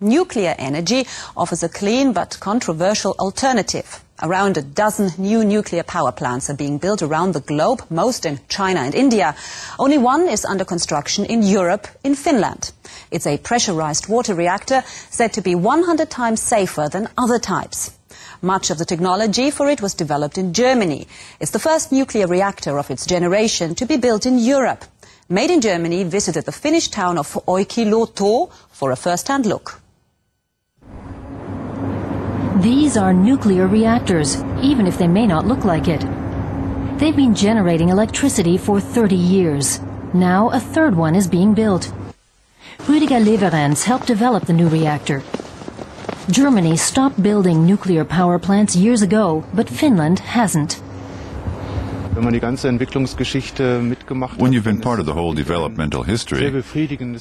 Nuclear energy offers a clean but controversial alternative. Around a dozen new nuclear power plants are being built around the globe, most in China and India. Only one is under construction in Europe, in Finland. It's a pressurized water reactor said to be 100 times safer than other types. Much of the technology for it was developed in Germany. It's the first nuclear reactor of its generation to be built in Europe. Made in Germany visited the Finnish town of Olkiluoto for a first-hand look. These are nuclear reactors, even if they may not look like it. They've been generating electricity for 30 years. Now a third one is being built. Rüdiger Leverenz helped develop the new reactor. Germany stopped building nuclear power plants years ago, but Finland hasn't. When you've been part of the whole developmental history,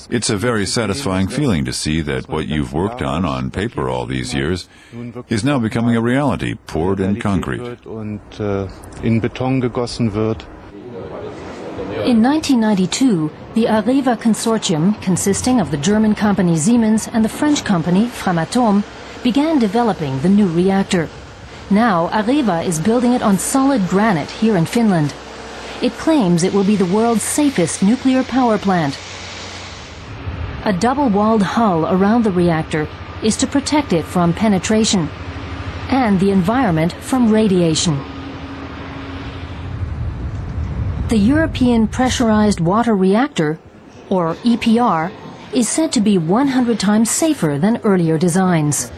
it's a very satisfying feeling to see that what you've worked on paper all these years is now becoming a reality, poured in concrete. In Beton gegossen wird. In 1992, the Areva consortium, consisting of the German company Siemens and the French company Framatome, began developing the new reactor. Now, Areva is building it on solid granite here in Finland. It claims it will be the world's safest nuclear power plant. A double-walled hull around the reactor is to protect it from penetration and the environment from radiation. The European Pressurized Water Reactor, or EPR, is said to be 100 times safer than earlier designs.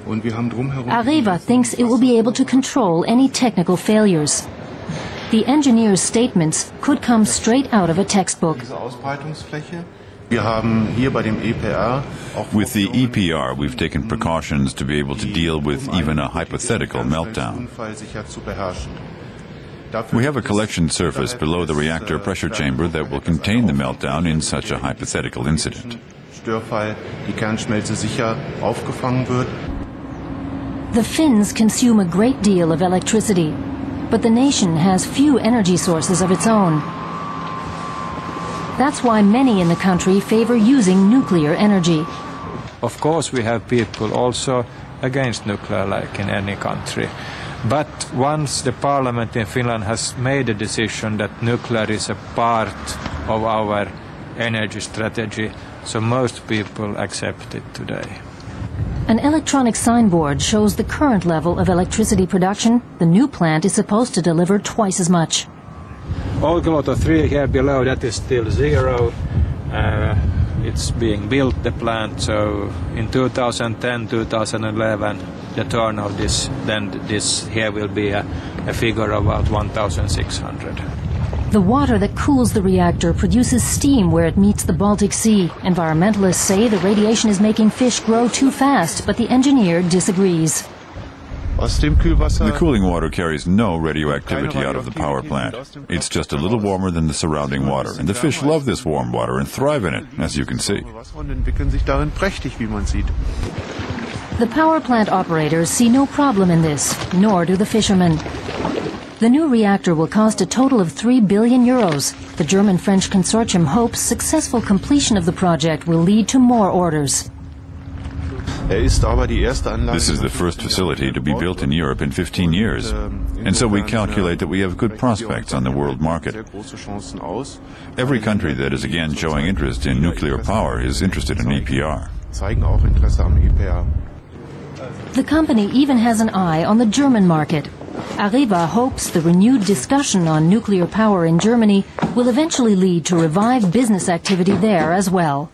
Areva thinks it will be able to control any technical failures. The engineer's statements could come straight out of a textbook. With the EPR, we've taken precautions to be able to deal with even a hypothetical meltdown. We have a collection surface below the reactor pressure chamber that will contain the meltdown in such a hypothetical incident. The Finns consume a great deal of electricity, but the nation has few energy sources of its own. That's why many in the country favor using nuclear energy. Of course, we have people also against nuclear, like in any country. But once the parliament in Finland has made a decision that nuclear is a part of our energy strategy, so most people accept it today. An electronic signboard shows the current level of electricity production. The new plant is supposed to deliver twice as much. Olkiluoto 3 here below, that is still zero. It's being built, the plant, so in 2010, 2011, the turn of this, then this here will be a figure of about 1,600. The water that cools the reactor produces steam where it meets the Baltic Sea. Environmentalists say the radiation is making fish grow too fast, but the engineer disagrees. The cooling water carries no radioactivity out of the power plant. It's just a little warmer than the surrounding water, and the fish love this warm water and thrive in it, as you can see. The power plant operators see no problem in this, nor do the fishermen. The new reactor will cost a total of 3 billion euros. The German-French consortium hopes successful completion of the project will lead to more orders. This is the first facility to be built in Europe in 15 years, and so we calculate that we have good prospects on the world market. Every country that is again showing interest in nuclear power is interested in EPR. The company even has an eye on the German market. Areva hopes the renewed discussion on nuclear power in Germany will eventually lead to revived business activity there as well.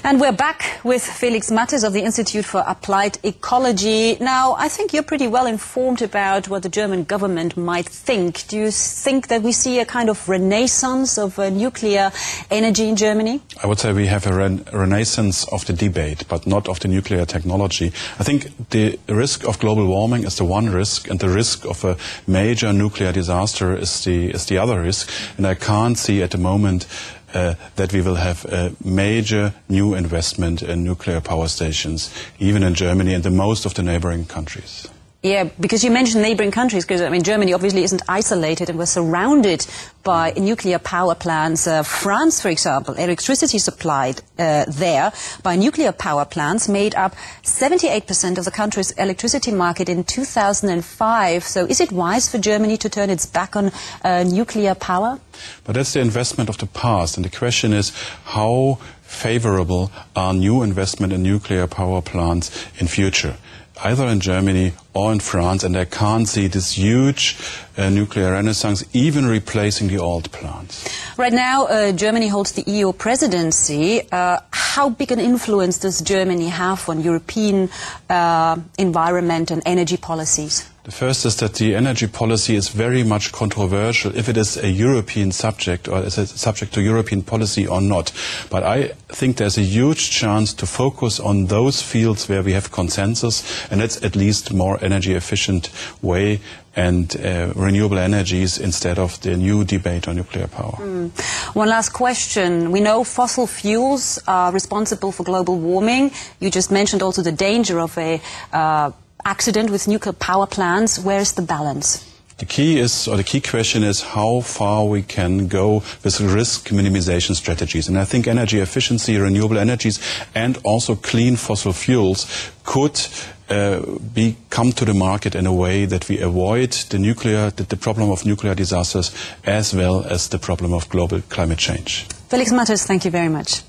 And we're back with Felix Mattes of the Institute for Applied Ecology. Now, I think you're pretty well informed about what the German government might think. Do you think that we see a kind of renaissance of nuclear energy in Germany? I would say we have a renaissance of the debate, but not of the nuclear technology. I think the risk of global warming is the one risk, and the risk of a major nuclear disaster is the other risk. And I can't see at the moment that we will have a major new investment in nuclear power stations, even in Germany and in most of the neighboring countries. Yeah, because you mentioned neighbouring countries, because I mean Germany obviously isn't isolated and we're surrounded by nuclear power plants. France, for example, electricity supplied there by nuclear power plants made up 78% of the country's electricity market in 2005. So is it wise for Germany to turn its back on nuclear power? But that's the investment of the past, and the question is how favorable are new investment in nuclear power plants in future, either in Germany or in France, and I can't see this huge nuclear renaissance even replacing the old plants. Right now, Germany holds the EU presidency. How big an influence does Germany have on European environment and energy policies? The first is that the energy policy is very much controversial if it is a European subject or is it subject to European policy or not. But I think there's a huge chance to focus on those fields where we have consensus, and that's at least more energy efficient way and renewable energies instead of the new debate on nuclear power. One last question. We know fossil fuels are responsible for global warming. You just mentioned also the danger of a accident with nuclear power plants. Where's the balance? The key is, or the key question is, how far we can go with risk minimization strategies. And I think energy efficiency, renewable energies, and also clean fossil fuels could come to the market in a way that we avoid the problem of nuclear disasters as well as the problem of global climate change. Felix Mattes, thank you very much.